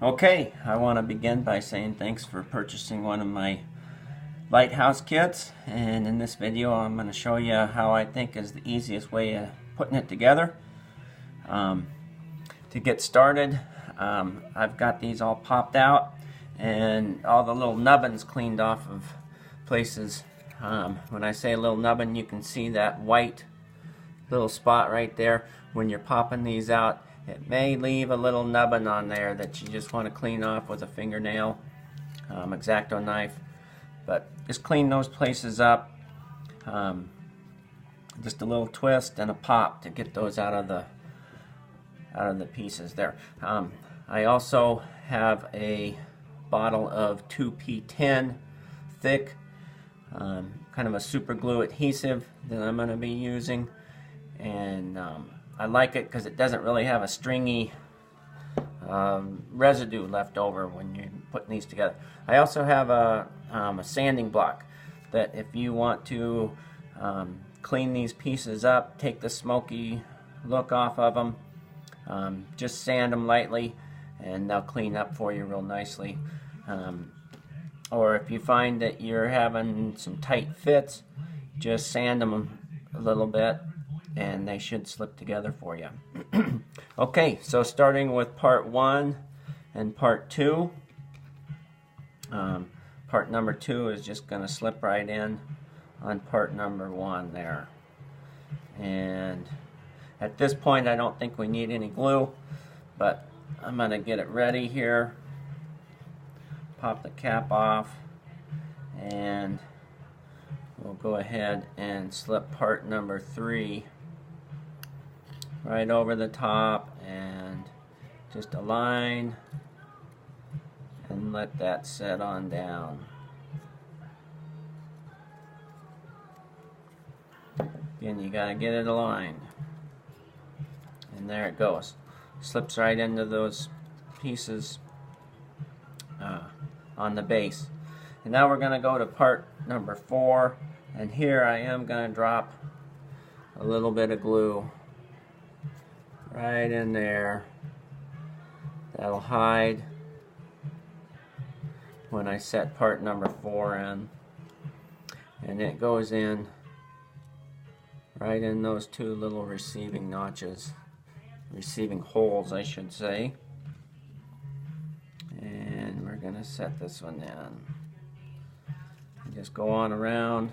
Okay, I want to begin by saying thanks for purchasing one of my Lighthouse kits, and in this video I'm going to show you how I think is the easiest way of putting it together. To get started, I've got these all popped out and all the little nubbins cleaned off of places. When I say a little nubbin, you can see that white little spot right there. When you're popping these out, it may leave a little nubbin on there that you just want to clean off with a fingernail, X-Acto knife. But just clean those places up. Just a little twist and a pop to get those out of the pieces there. I also have a bottle of 2P10 thick, kind of a super glue adhesive that I'm going to be using, and I like it because it doesn't really have a stringy residue left over when you're putting these together. I also have a sanding block that if you want to clean these pieces up, take the smoky look off of them, just sand them lightly and they'll clean up for you real nicely. Or if you find that you're having some tight fits, just sand them a little bit and they should slip together for you. Okay, so starting with part 1 and part 2. Part number 2 is just going to slip right in on part number 1 there. And at this point I don't think we need any glue, but I'm going to get it ready here. Pop the cap off and we'll go ahead and slip part number 3 right over the top and just align and let that set on down. Again, you gotta get it aligned, and there it goes. Slips right into those pieces on the base. And now we're gonna go to part number 4, and here I am gonna drop a little bit of glue right in there. That'll hide when I set part number 4 in, and it goes in right in those 2 little receiving notches, receiving holes I should say. And we're gonna set this one in and just go on around,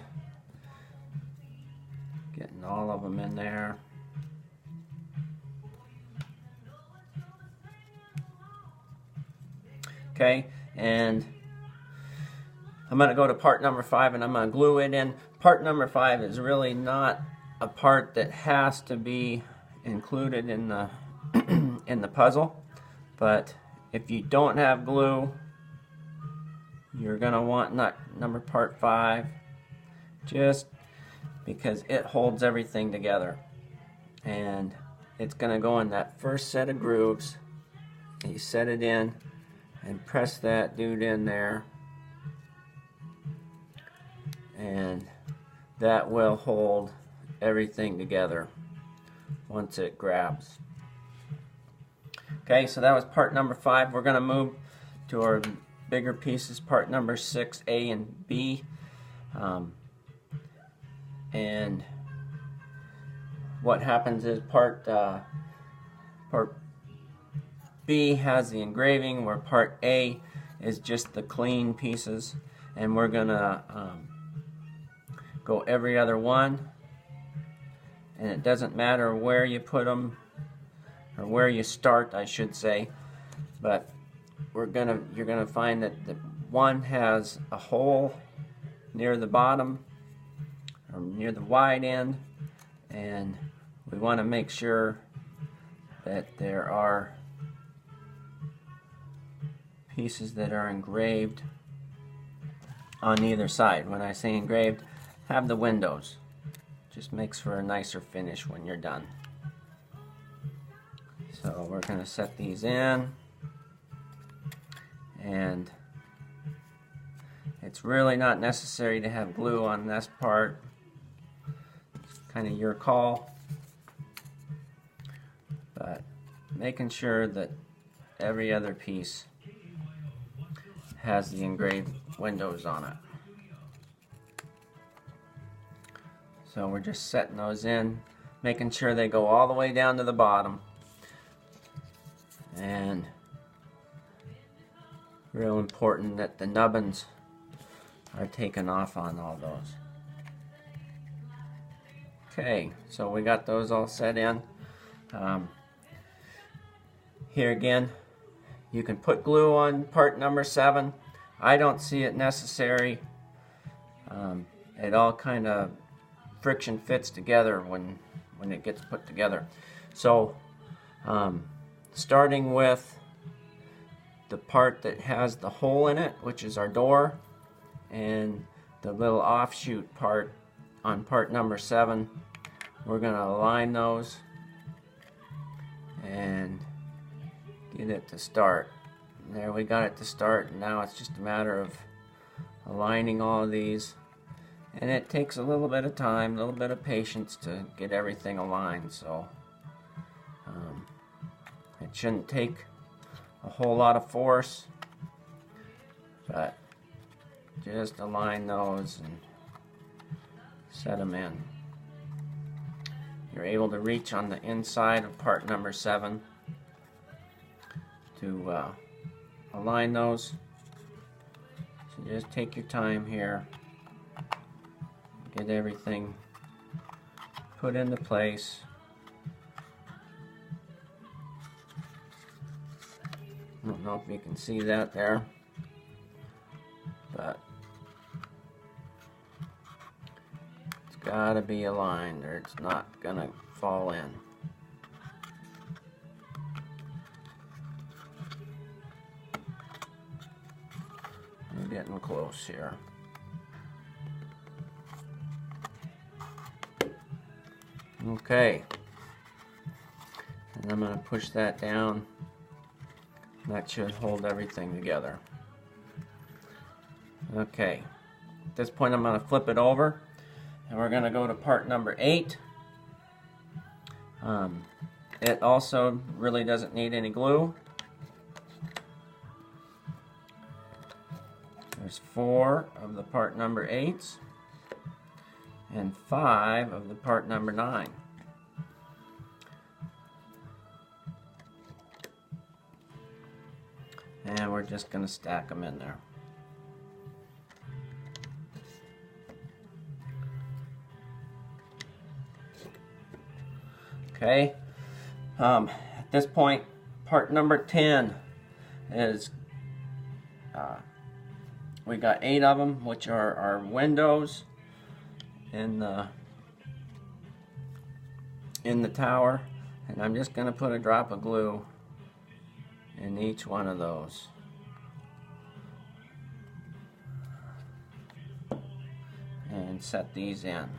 getting all of them in there. Okay, and I'm going to go to part number 5 and I'm going to glue it in. Part number 5 is really not a part that has to be included in the in the puzzle, but if you don't have glue, you're going to want part 5, just because it holds everything together, and it's going to go in that first set of grooves. You set it in and press that dude in there, and that will hold everything together once it grabs. Okay, so that was part number 5. We're going to move to our bigger pieces, part number 6, A and B. And what happens is part B has the engraving, where part A is just the clean pieces, and we're gonna go every other one, and it doesn't matter where you put them or where you start, I should say, but you're gonna find that the one has a hole near the bottom or near the wide end, and we want to make sure that there are pieces that are engraved on either side. When I say engraved, have the windows. Just makes for a nicer finish when you're done. So we're going to set these in, and it's really not necessary to have glue on this part. It's kind of your call, but making sure that every other piece has the engraved windows on it. So we're just setting those in, making sure they go all the way down to the bottom. And real important that the nubbins are taken off on all those. Okay, so we got those all set in. Here again, you can put glue on part number 7. I don't see it necessary. It all kind of friction fits together when it gets put together. So starting with the part that has the hole in it, which is our door, and the little offshoot part on part number 7, we're going to align those and get it to start. And there, we got it to start, and now it's just a matter of aligning all of these, and it takes a little bit of time, a little bit of patience to get everything aligned. So it shouldn't take a whole lot of force, but just align those and set them in. You're able to reach on the inside of part number 7 to align those. So just take your time here, get everything put into place. I don't know if you can see that there, but it's got to be aligned or it's not going to fall in. We're getting close here. Okay, and I'm going to push that down. That should hold everything together. Okay, at this point I'm going to flip it over and we're going to go to part number 8. It also really doesn't need any glue. There's 4 of the part number 8s and 5 of the part number 9. And we're just going to stack them in there. Okay, at this point, part number 10 is, we got 8 of them, which are our windows in the tower, and I'm just going to put a drop of glue in each one of those. And set these in.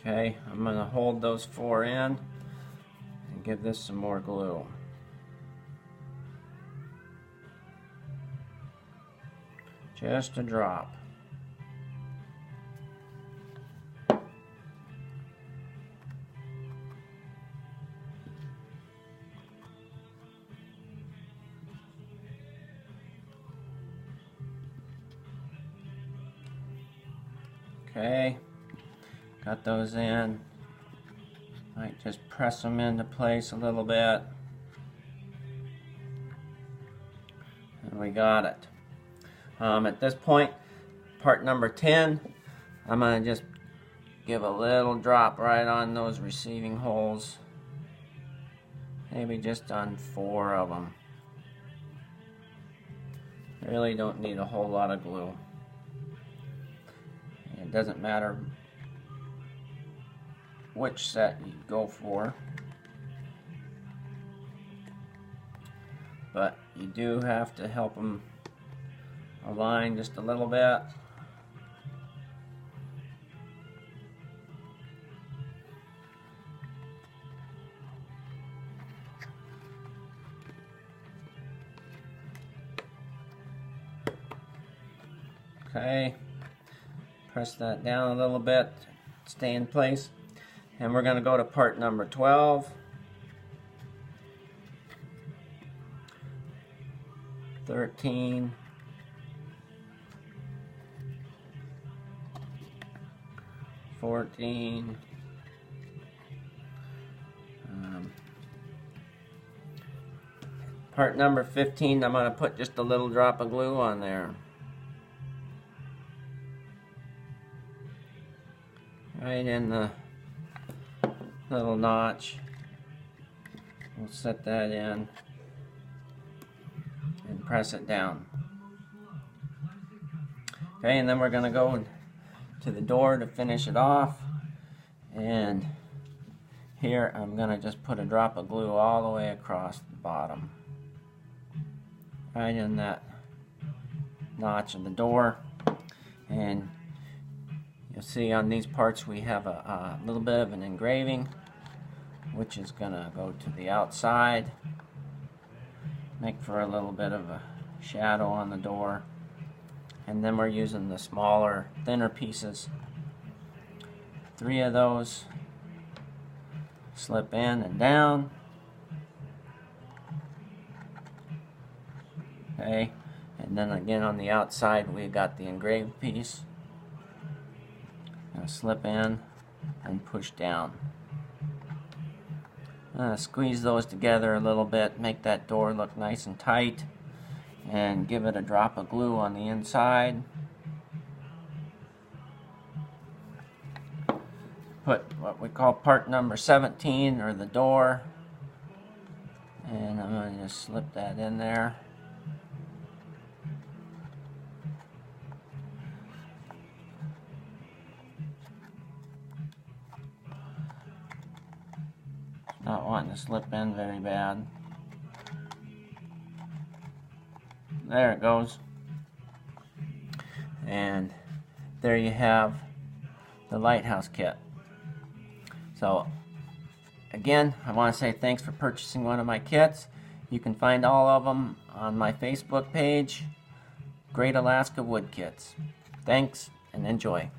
Okay, I'm going to hold those 4 in and give this some more glue. Just a drop. Okay. Got those in. Might just press them into place a little bit. And we got it. At this point, part number 10, I'm going to just give a little drop right on those receiving holes. Maybe just on 4 of them. Really don't need a whole lot of glue. It doesn't matter which set you go for, but you do have to help them align just a little bit. Okay, press that down a little bit, stay in place, and we're going to go to part number 12. 13, 14, part number 15, I'm going to put just a little drop of glue on there. Right in the little notch. We'll set that in and press it down. Okay, and then we're going to go to the door to finish it off. And here I'm going to just put a drop of glue all the way across the bottom. Right in that notch of the door. And you'll see on these parts we have a little bit of an engraving, which is going to go to the outside, make for a little bit of a shadow on the door. And then we're using the smaller, thinner pieces. 3 of those slip in and down. Okay, and then again on the outside we got the engraved piece. Gonna slip in and push down. Squeeze those together a little bit, make that door look nice and tight, and give it a drop of glue on the inside. Put what we call part number 17, or the door, and I'm going to just slip that in there. Not wanting to slip in very bad. There it goes. And there you have the Lighthouse kit. So again, I want to say thanks for purchasing one of my kits. You can find all of them on my Facebook page, Great Alaska Wood Kits. Thanks and enjoy.